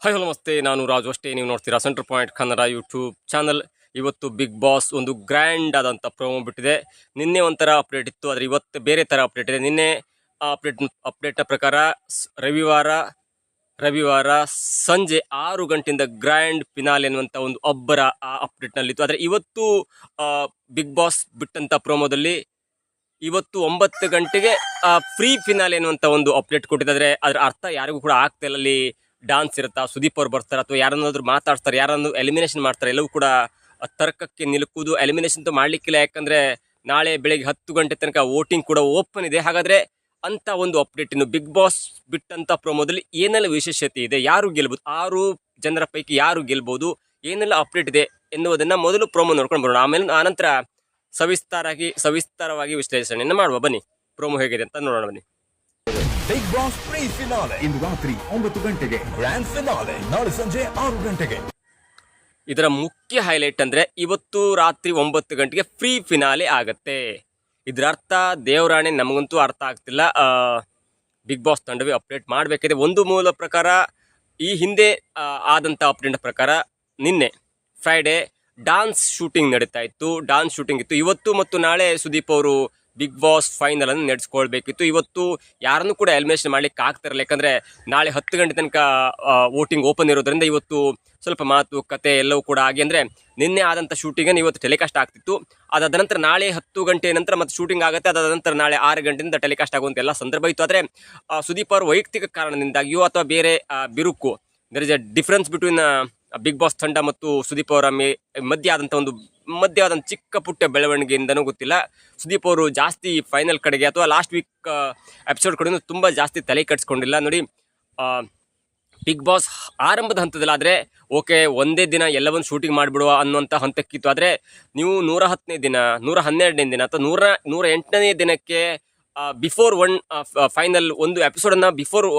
Hi hello ನಮಸ್ತೆ, ನಾನು ರಾಜು. ಅಷ್ಟೇ ನೀವು ನೋಡ್ತೀರಾ centre point Kannada YouTube channel. ಇವತ್ತು ಬಿಗ್ ಬಾಸ್ ಒಂದು ಗ್ರ್ಯಾಂಡ್ ಆದಂಥ ಪ್ರೋಮೋ ಬಿಟ್ಟಿದೆ. ನಿನ್ನೆ ಒಂಥರ ಅಪ್ಡೇಟ್ ಇತ್ತು, ಆದರೆ ಇವತ್ತು ಬೇರೆ ಥರ ಅಪ್ಡೇಟ್ ಇದೆ. ನಿನ್ನೆ ಅಪ್ಡೇಟ್ನ ಪ್ರಕಾರ ರವಿವಾರ ಸಂಜೆ 6 ಗಂಟೆಯಿಂದ ಗ್ರ್ಯಾಂಡ್ ಫಿನಾಲೆ ಅನ್ನುವಂಥ ಒಂದು ಅಬ್ಬರ ಆ ಅಪ್ಡೇಟ್ನಲ್ಲಿತ್ತು. ಆದರೆ ಇವತ್ತು ಬಿಗ್ ಬಾಸ್ ಬಿಟ್ಟಂಥ ಪ್ರೋಮೋದಲ್ಲಿ ಇವತ್ತು 9 ಗಂಟೆಗೆ ಫ್ರೀ ಫಿನಾಲೆ ಅನ್ನುವಂಥ ಒಂದು ಅಪ್ಡೇಟ್ ಕೊಟ್ಟಿದ್ದಾರೆ. ಅದರ ಅರ್ಥ ಯಾರಿಗೂ ಕೂಡ ಆಗ್ತಾ ಇಲ್ಲ. ಅಲ್ಲಿ ಡಾನ್ಸ್ ಇರುತ್ತಾ, ಸುದೀಪ್ ಅವ್ರು ಬರ್ತಾರೆ ಅಥವಾ ಯಾರನ್ನಾದ್ರೂ ಮಾತಾಡ್ತಾರೆ, ಯಾರನ್ನು ಎಲಿಮಿನೇಷನ್ ಮಾಡ್ತಾರೆ, ಎಲ್ಲವೂ ಕೂಡ ತರ್ಕಕ್ಕೆ ನಿಲುಕುವುದು. ಎಲಿಮಿನೇಷನ್ ಅಂತೂ ಮಾಡಲಿಕ್ಕಿಲ್ಲ, ಯಾಕಂದರೆ ನಾಳೆ ಬೆಳಗ್ಗೆ 10 ಗಂಟೆ ತನಕ ವೋಟಿಂಗ್ ಕೂಡ ಓಪನ್ ಇದೆ. ಹಾಗಾದರೆ ಅಂತ ಒಂದು ಅಪ್ಡೇಟ್ ಇನ್ನು ಬಿಗ್ ಬಾಸ್ ಬಿಟ್ಟಂಥ ಪ್ರೋಮೋದಲ್ಲಿ ಏನೆಲ್ಲ ವಿಶೇಷತೆ ಇದೆ, ಯಾರು ಗೆಲ್ಬೋದು, 6 ಜನರ ಪೈಕಿ ಯಾರು ಗೆಲ್ಬೋದು, ಏನೆಲ್ಲ ಅಪ್ಡೇಟ್ ಇದೆ ಎನ್ನುವುದನ್ನು ಮೊದಲು ಪ್ರೋಮೋ ನೋಡ್ಕೊಂಡು ಬರೋಣ. ಆನಂತರ ಸವಿಸ್ತಾರವಾಗಿ ವಿಶ್ಲೇಷಣೆಯನ್ನು ಮಾಡುವ. ಬನ್ನಿ, ಪ್ರೋಮೋ ಹೇಗಿದೆ ಅಂತ ನೋಡೋಣ. ಬನ್ನಿ. ಬಿಗ್ ಬಾಸ್ ಪ್ರೀ ಫಿನಾಲೆ ಇಂದು ರಾತ್ರಿ 9 ಗಂಟೆಗೆ, ಗ್ರ್ಯಾಂಡ್ ಫಿನಾಲೆ ನಾಳೆ ಸಂಜೆ 6 ಗಂಟೆಗೆ. ಇದರ ಮುಖ್ಯ ಹೈಲೈಟ್ ಅಂದರೆ ಇವತ್ತು ರಾತ್ರಿ 9 ಗಂಟೆಗೆ ಫ್ರೀ ಫಿನಾಲೆ ಆಗತ್ತೆ. ಇದರ ಅರ್ಥ ದೇವರಾಣೆ ನಮಗಂತೂ ಅರ್ಥ ಆಗ್ತಿಲ್ಲ. ಬಿಗ್ ಬಾಸ್ ತಂಡವೇ ಅಪ್ಡೇಟ್ ಮಾಡಬೇಕಿದೆ. ಒಂದು ಮೂಲ ಪ್ರಕಾರ, ಈ ಹಿಂದೆ ಆದಂಥ ಅಪ್ಡೇಟ್ ಪ್ರಕಾರ ನಿನ್ನೆ ಫ್ರೈಡೇ ಡಾನ್ಸ್ ಶೂಟಿಂಗ್ ನಡೀತಾ ಇತ್ತು. ಇವತ್ತು ಮತ್ತು ನಾಳೆ ಸುದೀಪ್ ಅವರು ಬಿಗ್ ಬಾಸ್ ಫೈನಲ್ ಅನ್ನು ನಡೆಸ್ಕೊಳ್ಬೇಕಿತ್ತು. ಇವತ್ತು ಯಾರನ್ನು ಕೂಡ ಎಲಿಮಿನೇಷನ್ ಮಾಡ್ಲಿಕ್ಕೆ ಆಗ್ತಿರಲ್ಲ, ಯಾಕಂದರೆ ನಾಳೆ 10 ಗಂಟೆ ತನಕ ವೋಟಿಂಗ್ ಓಪನ್ ಇರೋದ್ರಿಂದ ಇವತ್ತು ಸ್ವಲ್ಪ ಮಾತು ಕತೆ ಎಲ್ಲವೂ ಕೂಡ ಆಗಿ, ಅಂದರೆ ನಿನ್ನೆ ಆದಂಥ ಶೂಟಿಂಗನ್ನು ಇವತ್ತು ಟೆಲಿಕಾಸ್ಟ್ ಆಗ್ತಿತ್ತು. ಅದಾದ ನಂತರ ನಾಳೆ 10 ಗಂಟೆ ನಂತರ ಮತ್ತೆ ಶೂಟಿಂಗ್ ಆಗುತ್ತೆ. ಅದಾದ ನಂತರ ನಾಳೆ 6 ಗಂಟೆಯಿಂದ ಟೆಲಿಕಾಸ್ಟ್ ಆಗುವಂಥ ಎಲ್ಲ ಸಂದರ್ಭ ಇತ್ತು. ಆದರೆ ಸುದೀಪ್ ಅವರು ವೈಯಕ್ತಿಕ ಕಾರಣದಿಂದಾಗಿಯೋ ಅಥವಾ ಬೇರೆ ಬಿರುಕು, there is a difference between big boss ತಂಡ ಮತ್ತು ಸುದೀಪ್ ಅವರ ಮಧ್ಯೆ ಆದಂಥ ಚಿಕ್ಕ ಪುಟ್ಟ ಬೆಳವಣಿಗೆಯಿಂದನೂ ಗೊತ್ತಿಲ್ಲ, ಸುದೀಪ್ ಅವರು ಜಾಸ್ತಿ ಫೈನಲ್ ಕಡೆಗೆ ಅಥವಾ ಲಾಸ್ಟ್ ವೀಕ್ ಎಪಿಸೋಡ್ ಕಡೆಯೂ ತುಂಬ ಜಾಸ್ತಿ ತಲೆ ಕಟ್ಸ್ಕೊಂಡಿಲ್ಲ. ನೋಡಿ, ಬಿಗ್ ಬಾಸ್ ಆರಂಭದ ಹಂತದಲ್ಲಾದರೆ ಓಕೆ, ಒಂದೇ ದಿನ ಎಲ್ಲವನ್ನು ಶೂಟಿಂಗ್ ಮಾಡಿಬಿಡುವ ಅನ್ನುವಂಥ ಹಂತಕ್ಕಿತ್ತು. ಆದರೆ ನೀವು 110ನೇ ದಿನ, 112ನೇ ದಿನ ಅಥವಾ 108ನೇ ದಿನಕ್ಕೆ ಬಿಫೋರ್ ಫೈನಲ್ ಒಂದು ಎಪಿಸೋಡನ್ನು ಬಿಫೋರ್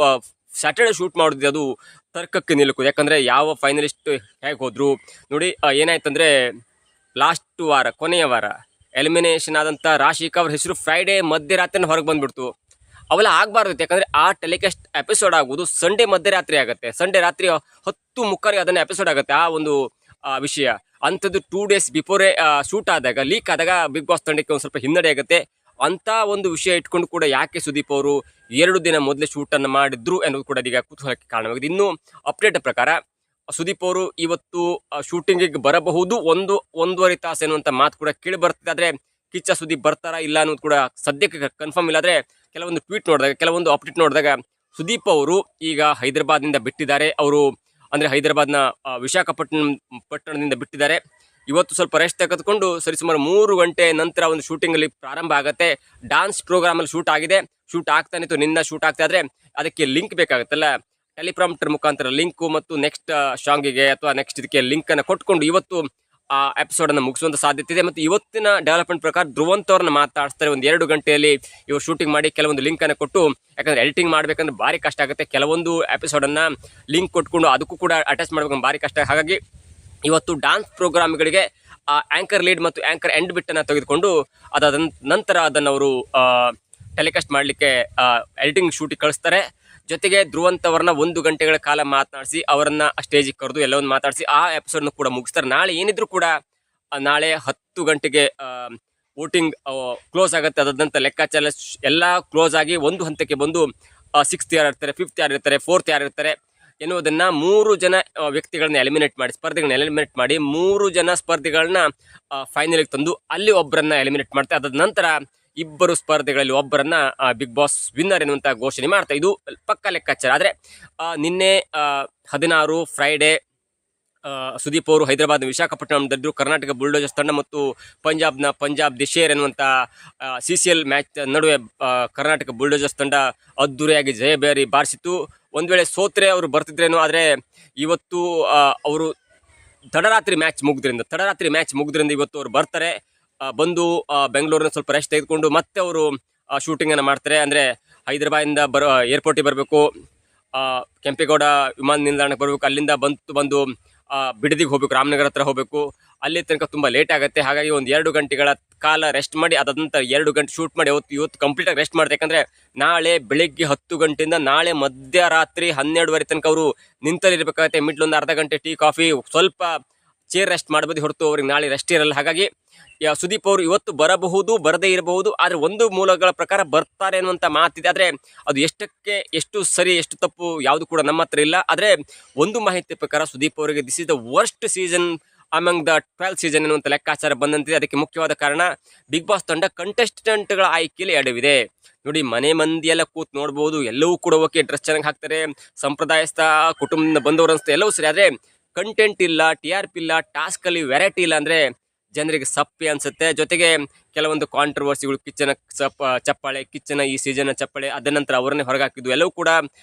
ಸ್ಯಾಟರ್ಡೆ ಶೂಟ್ ಮಾಡೋದಿದೆ, ಅದು ತರ್ಕಕ್ಕೆ ನಿಲುಕು. ಯಾಕಂದರೆ ಯಾವ ಫೈನಲಿಸ್ಟ್ ಹೇಗೆ ಹೋದರು ನೋಡಿ. ಏನಾಯ್ತಂದರೆ ಲಾಸ್ಟ್ ವಾರ, ಕೊನೆಯ ವಾರ ಎಲಿಮಿನೇಷನ್ ಆದಂಥ ರಾಶಿಕಾ ಅವ್ರ ಹೆಸರು ಫ್ರೈಡೇ ಮಧ್ಯರಾತ್ರಿ ಹೊರಗೆ ಬಂದುಬಿಡ್ತು. ಅವೆಲ್ಲ ಆಗಬಾರ್ದು, ಯಾಕಂದರೆ ಆ ಟೆಲಿಕಾಸ್ಟ್ ಎಪಿಸೋಡ್ ಆಗುವುದು ಸಂಡೇ ಮಧ್ಯರಾತ್ರಿ ಆಗುತ್ತೆ. ಸಂಡೇ ರಾತ್ರಿ 10:30ಗೆ ಅದನ್ನು ಎಪಿಸೋಡ್ ಆಗುತ್ತೆ. ಆ ಒಂದು ವಿಷಯ ಅಂಥದ್ದು 2 ಡೇಸ್ ಬಿಫೋರೇ ಶೂಟ್ ಆದಾಗ, ಲೀಕ್ ಆದಾಗ ಬಿಗ್ ಬಾಸ್ ತಂಡಕ್ಕೆ ಒಂದು ಸ್ವಲ್ಪ ಹಿನ್ನಡೆ ಆಗುತ್ತೆ. ಅಂಥ ಒಂದು ವಿಷಯ ಇಟ್ಕೊಂಡು ಕೂಡ ಯಾಕೆ ಸುದೀಪ್ ಅವರು 2 ದಿನ ಮೊದಲೇ ಶೂಟನ್ನು ಮಾಡಿದ್ರು ಅನ್ನೋದು ಕೂಡ ಈಗ ಕುತೂಹಲಕ್ಕೆ ಕಾರಣವಾಗಿದೆ. ಇನ್ನು ಅಪ್ಡೇಟ್ ಪ್ರಕಾರ ಸುದೀಪ್ ಅವರು ಇವತ್ತು ಶೂಟಿಂಗಿಗೆ ಬರಬಹುದು, 1-1.5 ತಾಸು ಎನ್ನುವಂಥ ಮಾತು ಕೂಡ ಕೇಳಿ ಬರ್ತಿದೆ. ಆದರೆ ಕಿಚ್ಚ ಸುದೀಪ್ ಬರ್ತಾರಾ ಇಲ್ಲ ಅನ್ನೋದು ಕೂಡ ಸದ್ಯಕ್ಕೆ ಕನ್ಫರ್ಮ್ ಇಲ್ಲ. ಆದರೆ ಕೆಲವೊಂದು ಟ್ವೀಟ್ ನೋಡಿದಾಗ, ಕೆಲವೊಂದು ಅಪ್ಡೇಟ್ ನೋಡಿದಾಗ ಸುದೀಪ್ ಅವರು ಈಗ ಹೈದರಾಬಾದ್ನಿಂದ ಬಿಟ್ಟಿದ್ದಾರೆ. ಅವರು ಅಂದರೆ ಹೈದರಾಬಾದ್ನ ವಿಶಾಖಪಟ್ಟಣದಿಂದ ಬಿಟ್ಟಿದ್ದಾರೆ. ಇವತ್ತು ಸ್ವಲ್ಪ ರೆಸ್ಟ್ ತೆಗೆದುಕೊಂಡು ಸರಿಸುಮಾರು 3 ಗಂಟೆ ನಂತರ ಒಂದು ಶೂಟಿಂಗಲ್ಲಿ ಪ್ರಾರಂಭ ಆಗುತ್ತೆ. ಡಾನ್ಸ್ ಪ್ರೋಗ್ರಾಮಲ್ಲಿ ಶೂಟ್ ಆಗಿದೆ, ಶೂಟ್ ಆಗ್ತಾನಿತ್ತು, ನಿನ್ನ ಶೂಟ್ ಆಗ್ತಾ ಇದ್ರೆ ಅದಕ್ಕೆ ಲಿಂಕ್ ಬೇಕಾಗುತ್ತಲ್ಲ, ಟೆಲಿಪ್ರಾಂಪ್ಟರ್ ಮುಖಾಂತರ ಲಿಂಕು ಮತ್ತು ನೆಕ್ಸ್ಟ್ ಸಾಂಗಿಗೆ ಅಥವಾ ನೆಕ್ಸ್ಟ್ ಇದಕ್ಕೆ ಲಿಂಕನ್ನು ಕೊಟ್ಕೊಂಡು ಇವತ್ತು ಆ ಎಪಿಸೋಡನ್ನು ಮುಗಿಸುವಂಥ ಸಾಧ್ಯತೆ ಇದೆ. ಮತ್ತು ಇವತ್ತಿನ ಡೆವಲಪ್ಮೆಂಟ್ ಪ್ರಕಾರ ಧ್ರುವಂತವ್ರನ್ನ ಮಾತಾಡಿಸ್ತಾರೆ. ಒಂದು 2 ಗಂಟೆಯಲ್ಲಿ ಇವರು ಶೂಟಿಂಗ್ ಮಾಡಿ ಕೆಲವೊಂದು ಲಿಂಕನ್ನು ಕೊಟ್ಟು, ಯಾಕಂದರೆ ಎಡಿಟಿಂಗ್ ಮಾಡಬೇಕಂದ್ರೆ ಭಾರಿ ಕಷ್ಟ ಆಗುತ್ತೆ. ಕೆಲವೊಂದು ಎಪಿಸೋಡನ್ನು ಲಿಂಕ್ ಕೊಟ್ಕೊಂಡು ಅದಕ್ಕೂ ಕೂಡ ಅಟ್ಯಾಚ್ ಮಾಡಬೇಕಂದ್ರೆ ಭಾರಿ ಕಷ್ಟ. ಹಾಗಾಗಿ ಇವತ್ತು ಡಾನ್ಸ್ ಪ್ರೋಗ್ರಾಮ್ಗಳಿಗೆ ಆ್ಯಂಕರ್ ಲೀಡ್ ಮತ್ತು ಆ್ಯಂಕರ್ ಎಂಡ್ ಬಿಟ್ಟನ್ನು ತೆಗೆದುಕೊಂಡು ಅದಾದ ನಂತರ ಅದನ್ನು ಅವರು ಟೆಲಿಕಾಸ್ಟ್ ಮಾಡಲಿಕ್ಕೆ ಎಡಿಟಿಂಗ್ ಶೂಟಿಗೆ ಕಳಿಸ್ತಾರೆ. ಜೊತೆಗೆ ಧ್ರುವಂತವ್ರನ್ನ 1 ಗಂಟೆಗಳ ಕಾಲ ಮಾತನಾಡಿಸಿ ಅವರನ್ನು ಸ್ಟೇಜಿಗೆ ಕರೆದು ಎಲ್ಲವನ್ನು ಮಾತಾಡಿಸಿ ಆ ಎಪಿಸೋಡ್ನ ಕೂಡ ಮುಗಿಸ್ತಾರೆ. ನಾಳೆ ಏನಿದ್ರು ಕೂಡ ನಾಳೆ 10 ಗಂಟೆಗೆ ವೋಟಿಂಗ್ ಕ್ಲೋಸ್ ಆಗುತ್ತೆ. ಅದಾದ ನಂತರ ಲೆಕ್ಕಾಚಾರ ಎಲ್ಲ ಕ್ಲೋಸ್ ಆಗಿ ಒಂದು ಹಂತಕ್ಕೆ ಬಂದು 6th ಯಾರು ಇರ್ತಾರೆ, 5th ಯಾರು ಇರ್ತಾರೆ, 4th ಯಾರು ಇರ್ತಾರೆ ಎನ್ನುವುದನ್ನು 3 ಜನ ವ್ಯಕ್ತಿಗಳನ್ನ ಸ್ಪರ್ಧಿಗಳನ್ನ ಎಲಿಮಿನೇಟ್ ಮಾಡಿ 3 ಜನ ಸ್ಪರ್ಧಿಗಳನ್ನ ಫೈನಲಿಗೆ ತಂದು ಅಲ್ಲಿ ಒಬ್ಬರನ್ನ ಎಲಿಮಿನೇಟ್ ಮಾಡ್ತಾರೆ. ಅದಾದ ನಂತರ 2 ಸ್ಪರ್ಧಿಗಳಲ್ಲಿ ಒಬ್ಬರನ್ನ ಬಿಗ್ ಬಾಸ್ ವಿನ್ನರ್ ಎನ್ನುವಂಥ ಘೋಷಣೆ ಮಾಡ್ತಾರೆ. ಇದು ಪಕ್ಕ ಲೆಕ್ಕಾಚಾರ. ಆದರೆ ನಿನ್ನೆ 16 ಫ್ರೈಡೇ ಸುದೀಪ್ ಅವರು ಹೈದರಾಬಾದ್ ವಿಶಾಖಪಟ್ಟಣದಲ್ಲಿದ್ದರು. ಕರ್ನಾಟಕ ಬುಲ್ಡೋಜರ್ಸ್ ತಂಡ ಮತ್ತು ಪಂಜಾಬ್ ದಿಶೇರ್ ಎನ್ನುವಂಥ CCL ಮ್ಯಾಚ್ ನಡುವೆ ಕರ್ನಾಟಕ ಬುಲ್ಡೋಜರ್ಸ್ ತಂಡ ಅದ್ದೂರಿಯಾಗಿ ಜಯಬೇರಿ ಬಾರಿಸಿತು. ಒಂದು ವೇಳೆ ಸೋತ್ರೆ ಅವರು ಬರ್ತಿದ್ರೇನೋ, ಆದರೆ ಇವತ್ತು ಅವರು ತಡರಾತ್ರಿ ಮ್ಯಾಚ್ ಮುಗಿದ್ರಿಂದ ಇವತ್ತು ಅವರು ಬರ್ತಾರೆ. ಬಂದು ಬೆಂಗಳೂರಿನ ಸ್ವಲ್ಪ ರೆಸ್ಟ್ ತೆಗೆದುಕೊಂಡು ಮತ್ತೆ ಅವರು ಶೂಟಿಂಗನ್ನು ಮಾಡ್ತಾರೆ. ಅಂದರೆ ಹೈದರಾಬಾದಿಂದ ಏರ್ಪೋರ್ಟಿಗೆ ಬರಬೇಕು, ಕೆಂಪೇಗೌಡ ವಿಮಾನ ನಿಲ್ದಾಣಕ್ಕೆ ಬರಬೇಕು, ಅಲ್ಲಿಂದ ಬಂದು ಬಿಡದಿಗೆ ಹೋಗಬೇಕು, ರಾಮನಗರ ಹತ್ರ ಹೋಗಬೇಕು. ಅಲ್ಲಿ ತನಕ ತುಂಬ ಲೇಟ್ ಆಗುತ್ತೆ. ಹಾಗಾಗಿ ಒಂದು 2 ಗಂಟೆಗಳ ಕಾಲ ರೆಸ್ಟ್ ಮಾಡಿ ಅದಾದ ನಂತರ 2 ಗಂಟೆ ಶೂಟ್ ಮಾಡಿ ಇವತ್ತು ಕಂಪ್ಲೀಟಾಗಿ ರೆಸ್ಟ್ ಮಾಡಿದೆ. ಯಾಕಂದರೆ ನಾಳೆ ಬೆಳಿಗ್ಗೆ 10 ಗಂಟೆಯಿಂದ ನಾಳೆ ಮಧ್ಯರಾತ್ರಿ 12 ತನಕ ಅವರು ನಿಂತಲ್ಲಿರಬೇಕಾಗುತ್ತೆ. ಮಿಡ್ಲ್ ಒಂದು ಅರ್ಧ ಗಂಟೆ ಟೀ ಕಾಫಿ ಸ್ವಲ್ಪ ಚೇರ್ ರೆಸ್ಟ್ ಮಾಡ್ಬೋದು ಹೊರತು ಅವ್ರಿಗೆ ನಾಳೆ ರೆಸ್ಟ್ ಇರಲ್ಲ. ಹಾಗಾಗಿ ಸುದೀಪ್ ಅವರು ಇವತ್ತು ಬರಬಹುದು, ಬರದೇ ಇರಬಹುದು, ಆದರೆ ಒಂದು ಮೂಲಗಳ ಪ್ರಕಾರ ಬರ್ತಾರೆ ಅನ್ನುವಂಥ ಮಾತಿದೆ. ಆದರೆ ಅದು ಎಷ್ಟು ಸರಿ ಎಷ್ಟು ತಪ್ಪು ಯಾವುದು ಕೂಡ ನಮ್ಮ ಹತ್ರ ಇಲ್ಲ. ಆದರೆ ಒಂದು ಮಾಹಿತಿ ಪ್ರಕಾರ ಸುದೀಪ್ ಅವರಿಗೆ this is the worst season among the 12th season ಎನ್ನುವಂಥ ಲೆಕ್ಕಾಚಾರ ಬಂದಂತಿದೆ. ಅದಕ್ಕೆ ಮುಖ್ಯವಾದ ಕಾರಣ ಬಿಗ್ ಬಾಸ್ ತಂಡ ಕಂಟೆಸ್ಟೆಂಟ್ಗಳ ಆಯ್ಕೆಯಲ್ಲಿ ಎಡವಿದೆ. ನೋಡಿ, ಮನೆ ಮಂದಿ ಎಲ್ಲ ಕೂತ್ ನೋಡ್ಬೋದು, ಎಲ್ಲವೂ ಕೂಡ ಓಕೆ, ಡ್ರೆಸ್ ಚೆನ್ನಾಗಿ ಹಾಕ್ತಾರೆ, ಸಂಪ್ರದಾಯಸ್ಥ ಕುಟುಂಬದಿಂದ ಬಂದವರು ಅನಿಸ್ತಾರೆ, ಎಲ್ಲವೂ ಸರಿ. ಆದರೆ ಕಂಟೆಂಟ್ ಇಲ್ಲ, TRP ಇಲ್ಲ, ಟಾಸ್ಕಲ್ಲಿ ವೆರೈಟಿ ಇಲ್ಲ ಅಂದರೆ ಜನರಿಗೆ ಸಪ್ಪೆ ಅನಿಸುತ್ತೆ. ಜೊತೆಗೆ ಕೆಲವೊಂದು ಕಾಂಟ್ರವರ್ಸಿಗಳು, ಚಪ್ಪಾಳೆ, ಕಿಚ್ಚನ ಈ ಸೀಸನ್ ಚಪ್ಪಾಳೆ, ಅದ ನಂತರ ಅವರನ್ನೇ ಹೊರಗೆ ಹಾಕಿದ್ದು ಎಲ್ಲವೂ ಕೂಡ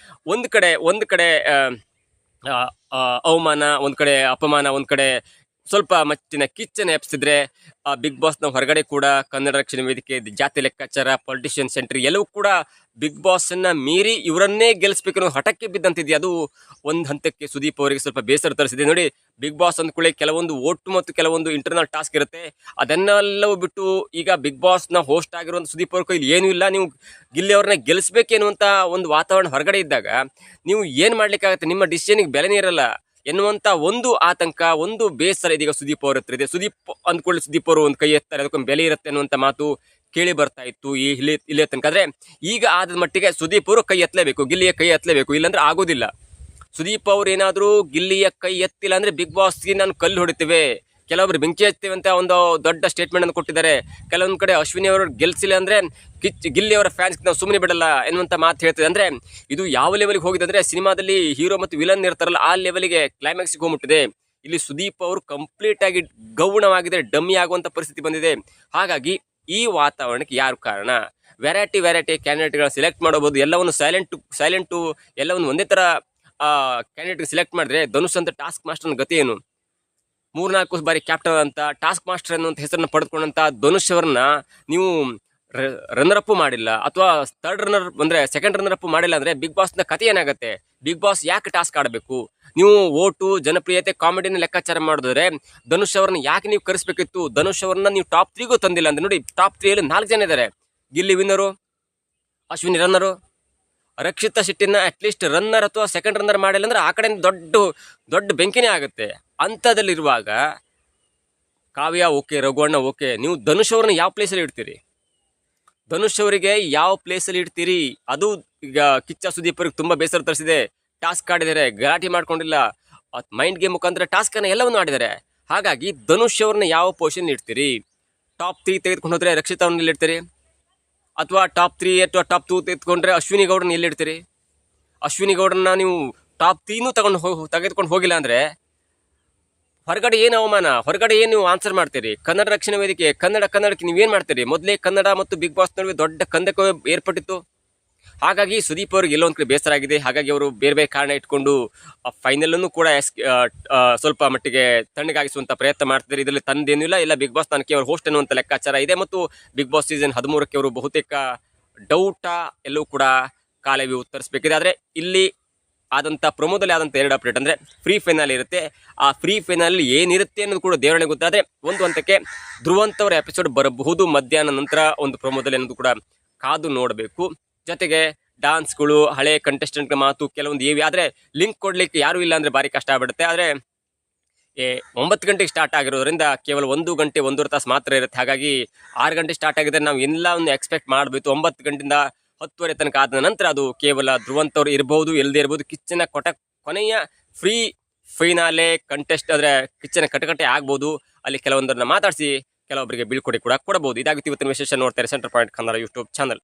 ಒಂದು ಕಡೆ ಅವಮಾನ, ಒಂದು ಕಡೆ ಅಪಮಾನ, ಒಂದು ಕಡೆ ಸ್ವಲ್ಪ ಮಚ್ಚಿನ ಕಿಚ್ಚನ ಎಪ್ಸಿದ್ರೆ ಬಿಗ್ ಬಾಸ್ನ ಹೊರಗಡೆ ಕೂಡ ಕನ್ನಡ ರಕ್ಷಣಾ ವೇದಿಕೆ, ಜಾತಿ ಲೆಕ್ಕಾಚಾರ, ಪೊಲಿಟಿಷಿಯನ್ ಸೆಂಟ್ರ್ ಎಲ್ಲವೂ ಕೂಡ ಬಿಗ್ ಬಾಸ್ನ ಮೀರಿ ಇವರನ್ನೇ ಗೆಲ್ಲಿಸ್ಬೇಕು ಹಠಕ್ಕೆ ಬಿದ್ದಂತಿದೆ. ಅದು ಒಂದು ಹಂತಕ್ಕೆ ಸುದೀಪ್ ಅವರಿಗೆ ಸ್ವಲ್ಪ ಬೇಸರ ತರಿಸಿದೆ. ನೋಡಿ, ಬಿಗ್ ಬಾಸ್ ಅಂದ್ಕೊಳ್ಳಿ ಕೆಲವೊಂದು ಓಟು ಮತ್ತು ಕೆಲವೊಂದು ಇಂಟರ್ನಲ್ ಟಾಸ್ಕ್ ಇರುತ್ತೆ. ಅದನ್ನೆಲ್ಲವೂ ಬಿಟ್ಟು ಈಗ ಬಿಗ್ ಬಾಸ್ನ ಹೋಸ್ಟ್ ಆಗಿರುವಂಥ ಸುದೀಪ್ ಅವ್ರ ಕೈಲಿ ಏನೂ ಇಲ್ಲ, ನೀವು ಗಿಲ್ಲಿ ಅವ್ರನ್ನ ಗೆಲ್ಲಿಸ್ಬೇಕೇನುವಂಥ ಒಂದು ವಾತಾವರಣ ಹೊರಗಡೆ ಇದ್ದಾಗ ನೀವು ಏನು ಮಾಡ್ಲಿಕ್ಕಾಗತ್ತೆ, ನಿಮ್ಮ ಡಿಸಿಷನ್ಗೆ ಬೆಲೆನೇ ಇರಲ್ಲ ಎನ್ನುವಂಥ ಒಂದು ಆತಂಕ, ಒಂದು ಬೇಸರ ಇದೀಗ ಸುದೀಪ್ ಅವ್ರ ಹತ್ರ ಇದೆ. ಸುದೀಪ್ ಅಂದ್ಕೊಳ್ಳಿ, ಸುದೀಪ್ ಅವರು ಒಂದು ಕೈ ಎತ್ತಾರೆ, ಅದಕ್ಕೊಂದು ಬೆಲೆ ಇರುತ್ತೆ ಅನ್ನುವಂಥ ಮಾತು ಕೇಳಿ ಬರ್ತಾ ಇತ್ತು ಇಲ್ಲೇ ತನಕ. ಆದರೆ ಈಗ ಆದ ಮಟ್ಟಿಗೆ ಸುದೀಪ್ ಅವರು ಕೈ ಎತ್ತಲೇಬೇಕು, ಗಿಲ್ಲಿಯ ಕೈ ಎತ್ತಲೇಬೇಕು, ಇಲ್ಲಾಂದ್ರೆ ಆಗೋದಿಲ್ಲ. ಸುದೀಪ್ ಅವ್ರು ಏನಾದರೂ ಗಿಲ್ಲಿಯ ಕೈ ಎತ್ತಿಲ್ಲ ಅಂದರೆ ಬಿಗ್ ಬಾಸ್ಗೆ ನಾನು ಕಲ್ಲು ಹೊಡಿತೇವೆ, ಕೆಲವೊಬ್ರು ಬೆಂಕಿ ಹಚ್ತೇವೆ ಅಂತ ಒಂದು ದೊಡ್ಡ ಸ್ಟೇಟ್ಮೆಂಟ್ ಅನ್ನು ಕೊಟ್ಟಿದ್ದಾರೆ. ಕೆಲವೊಂದು ಕಡೆ ಅಶ್ವಿನಿ ಅವರು ಗೆಲ್ಸಿಲ್ಲ ಅಂದರೆ ಗಿಲ್ಲಿ ಅವರ ಫ್ಯಾನ್ಸ್ಗೆ ನಾವು ಸುಮ್ಮನೆ ಬಿಡಲ್ಲ ಎನ್ನುವಂಥ ಮಾತು ಹೇಳ್ತದೆ. ಅಂದರೆ ಇದು ಯಾವ ಲೆವೆಲ್ಗೆ ಹೋಗಿದೆ ಅಂದರೆ ಸಿನಿಮಾದಲ್ಲಿ ಹೀರೋ ಮತ್ತು ವಿಲನ್ ಇರ್ತಾರಲ್ಲ ಆ ಲೆವೆಲ್ಗೆ ಕ್ಲೈಮ್ಯಾಕ್ಸ್ಗೆ ಹೋಗ್ಬಿಟ್ಟಿದೆ. ಇಲ್ಲಿ ಸುದೀಪ್ ಅವರು ಕಂಪ್ಲೀಟ್ ಆಗಿ ಗೌಣವಾಗಿದ್ರೆ ಡಮ್ಮಿ ಆಗುವಂಥ ಪರಿಸ್ಥಿತಿ ಬಂದಿದೆ. ಹಾಗಾಗಿ ಈ ವಾತಾವರಣಕ್ಕೆ ಯಾರು ಕಾರಣ? ವೆರೈಟಿ ಕ್ಯಾಂಡಿಡೇಟ್ಗಳನ್ನ ಸೆಲೆಕ್ಟ್ ಮಾಡಬಹುದು, ಎಲ್ಲವನ್ನು ಸೈಲೆಂಟು ಎಲ್ಲವನ್ನು ಒಂದೇ ಥರ ಕ್ಯಾಂಡಿಡೇಟ್ಗೆ ಸೆಲೆಕ್ಟ್ ಮಾಡಿದ್ರೆ ಧನುಷ್ ಅಂತ ಟಾಸ್ಕ್ ಮಾಸ್ಟರ್ನ ಗತಿ ಏನು? 3-4 ಬಾರಿ ಕ್ಯಾಪ್ಟನ್ ಅಂತ ಟಾಸ್ಕ್ ಮಾಸ್ಟರ್ ಅನ್ನುವಂಥ ಹೆಸರನ್ನು ಪಡೆದುಕೊಂಡಂಥ ಧನುಷ್ ಅವರನ್ನ ನೀವು ರನ್ನರ್ ಅಪ್ ಮಾಡಿಲ್ಲ, ಅಥವಾ ಥರ್ಡ್ ರನ್ನರ್ ಅಂದರೆ ಸೆಕೆಂಡ್ ರನ್ನರ್ ಅಪ್ ಮಾಡಿಲ್ಲ ಅಂದರೆ ಬಿಗ್ ಬಾಸ್ನ ಕಥೆ ಏನಾಗುತ್ತೆ? ಬಿಗ್ ಬಾಸ್ ಯಾಕೆ ಟಾಸ್ಕ್ ಆಡಬೇಕು? ನೀವು ಓಟು, ಜನಪ್ರಿಯತೆ, ಕಾಮಿಡಿನ ಲೆಕ್ಕಾಚಾರ ಮಾಡಿದ್ರೆ ಧನುಷ್ ಅವ್ರನ್ನ ಯಾಕೆ ನೀವು ಕರೆಸಬೇಕಿತ್ತು? ಧನುಷ್ ಅವ್ರನ್ನ ನೀವು ಟಾಪ್ 3ಗೂ ತಂದಿಲ್ಲ ಅಂದ್ರೆ ನೋಡಿ, ಟಾಪ್ 3ಯಲ್ಲಿ 4 ಜನ ಇದ್ದಾರೆ. ಗಿಲ್ಲಿ ವಿನ್ನರು, ಅಶ್ವಿನಿ ರನ್ನರು, ರಕ್ಷಿತಾ ಶೆಟ್ಟಿನ ಅಟ್ಲೀಸ್ಟ್ ರನ್ನರ್ ಅಥವಾ ಸೆಕೆಂಡ್ ರನ್ನರ್ ಮಾಡಿಲ್ಲ ಅಂದ್ರೆ ಆ ಕಡೆ ದೊಡ್ಡ ಬೆಂಕಿನೇ ಆಗುತ್ತೆ. ಅಂಥದ್ರಲ್ಲಿರುವಾಗ ಕಾವ್ಯ ಓಕೆ, ರಘುವಣ್ಣ ಓಕೆ, ನೀವು ಧನುಷ್ ಅವ್ರನ್ನ ಯಾವ ಪ್ಲೇಸಲ್ಲಿ ಇಡ್ತೀರಿ? ಧನುಷ್ ಅವರಿಗೆ ಯಾವ ಪ್ಲೇಸಲ್ಲಿ ಇಡ್ತೀರಿ? ಅದು ಈಗ ಕಿಚ್ಚ ಸುದೀಪ್ ಅವ್ರಿಗೆ ತುಂಬ ಬೇಸರ ತರಿಸಿದೆ. ಟಾಸ್ಕ್ ಆಡಿದ್ದಾರೆ, ಗಲಾಟೆ ಮಾಡ್ಕೊಂಡಿಲ್ಲ, ಮೈಂಡ್ ಗೇಮ್ ಮುಖಾಂತರ ಟಾಸ್ಕನ್ನು ಎಲ್ಲವನ್ನು ಆಡಿದ್ದಾರೆ. ಹಾಗಾಗಿ ಧನುಷ್ ಅವ್ರನ್ನ ಯಾವ ಪೊಸಿಷನ್ ಇಡ್ತೀರಿ? ಟಾಪ್ 3 ತೆಗೆದುಕೊಂಡು ಹೋದರೆ ರಕ್ಷಿತಾ ಅವ್ರನ್ನ ಎಲ್ಲಿ ಇಡ್ತೀರಿ? ಅಥವಾ ಟಾಪ್ 3 ಅಥವಾ ಟಾಪ್ 2 ತೆಗೆದುಕೊಂಡ್ರೆ ಅಶ್ವಿನಿ ಗೌಡ್ರನ್ನ ಎಲ್ಲಿ ಇಡ್ತೀರಿ? ಅಶ್ವಿನಿ ಗೌಡ್ರನ್ನ ನೀವು ಟಾಪ್ 3ನೂ ತೆಗೆದುಕೊಂಡು ಹೋಗಿಲ್ಲ ಅಂದರೆ ಹೊರಗಡೆ ಏನು ಅವಮಾನ, ಹೊರಗಡೆ ಏನು ನೀವು ಆನ್ಸರ್ ಮಾಡ್ತೀರಿ? ಕನ್ನಡ ರಕ್ಷಣಾ ವೇದಿಕೆ, ಕನ್ನಡಕ್ಕೆ ನೀವೇನು ಮಾಡ್ತೀರಿ? ಮೊದಲೇ ಕನ್ನಡ ಮತ್ತು ಬಿಗ್ ಬಾಸ್ ನಡುವೆ ದೊಡ್ಡ ಕಂದಕ ಏರ್ಪಟ್ಟಿತ್ತು. ಹಾಗಾಗಿ ಸುದೀಪ್ ಅವ್ರಿಗೆ ಎಲ್ಲೊಂದು ಕಡೆ ಬೇಸರ ಆಗಿದೆ. ಹಾಗಾಗಿ ಅವರು ಬೇರೆ ಕಾರಣ ಇಟ್ಕೊಂಡು ಫೈನಲನ್ನು ಕೂಡ ಸ್ವಲ್ಪ ಮಟ್ಟಿಗೆ ತಣ್ಣಗಾಗಿಸುವಂಥ ಪ್ರಯತ್ನ ಮಾಡ್ತಿದ್ದಾರೆ. ಇದರಲ್ಲಿ ತಂದೇನೂ ಇಲ್ಲ ಬಿಗ್ ಬಾಸ್ ತನಕ ಅವರು ಹೋಸ್ಟ್ ಅನ್ನುವಂಥ ಲೆಕ್ಕಾಚಾರ ಇದೆ. ಮತ್ತು ಬಿಗ್ ಬಾಸ್ ಸೀಸನ್ 13ಕ್ಕೆ ಅವರು ಬಹುತೇಕ ಎಲ್ಲವೂ ಕೂಡ ಕಾಲವಿ ಉತ್ತರಿಸಬೇಕಿದೆ. ಆದರೆ ಇಲ್ಲಿ ಆದಂಥ ಪ್ರಮೋದಲ್ಲಿ ಆದಂಥ 2 ಅಪ್ಡೇಟ್ ಅಂದರೆ ಫ್ರೀ ಫೈನಲ್ ಇರುತ್ತೆ. ಆ ಫ್ರೀ ಫೈನಲ್ ಏನಿರುತ್ತೆ ಅನ್ನೋದು ಕೂಡ ದೇವರೇ ಗೊತ್ತಾದರೆ ಒಂದು ಹಂತಕ್ಕೆ ಧ್ರುವಂತವರ ಎಪಿಸೋಡ್ ಬರಬಹುದು ಮಧ್ಯಾಹ್ನ ನಂತರ ಒಂದು ಪ್ರಮೋದಲ್ಲಿ ಅನ್ನೋದು ಕೂಡ ಕಾದು ನೋಡಬೇಕು. ಜೊತೆಗೆ ಡಾನ್ಸ್ಗಳು, ಹಳೆ ಕಂಟೆಸ್ಟೆಂಟ್ಗಳ ಮಾತು ಕೆಲವೊಂದು ಇವೆ. ಆದರೆ ಲಿಂಕ್ ಕೊಡಲಿಕ್ಕೆ ಯಾರೂ ಇಲ್ಲ ಅಂದರೆ ಭಾರಿ ಕಷ್ಟ ಆಗ್ಬಿಡುತ್ತೆ. ಆದರೆ 9 ಗಂಟೆಗೆ ಸ್ಟಾರ್ಟ್ ಆಗಿರೋದ್ರಿಂದ ಕೇವಲ 1 ಗಂಟೆ 1.5 ತಾಸು ಮಾತ್ರ ಇರುತ್ತೆ. ಹಾಗಾಗಿ 6 ಗಂಟೆ ಸ್ಟಾರ್ಟ್ ಆಗಿದ್ರೆ ನಾವು ಎಲ್ಲ ಒಂದು ಎಕ್ಸ್ಪೆಕ್ಟ್ ಮಾಡಬೇಕು. 9 ಗಂಟೆಯಿಂದ 10:30 ತನಕ ಆದ ನಂತರ ಅದು ಕೇವಲ ಧ್ರುವಂತವ್ರು ಇರ್ಬೋದು, ಎಲ್ಲದೇ ಇರ್ಬೋದು. ಕಿಚ್ಚನ ಕೊನೆಯ ಫ್ರೀ ಫೈನಾಲೆ ಕಂಟೆಸ್ಟ್ ಆದರೆ ಕಿಚ್ಚನ ಕಟಕಟೆ ಆಗ್ಬೋದು. ಅಲ್ಲಿ ಕೆಲವೊಂದನ್ನು ಮಾತಾಡಿಸಿ ಕೆಲವೊಬ್ಬರಿಗೆ ಬೀಳ್ಕೊಡಿ ಕೂಡ ಕೊಡಬಹುದು. ಇದಾಗಿತ್ತು ಇವತ್ತಿನ ವಿಶೇಷ. ನೋಡ್ತಾರೆ centre point Kannada YouTube channel.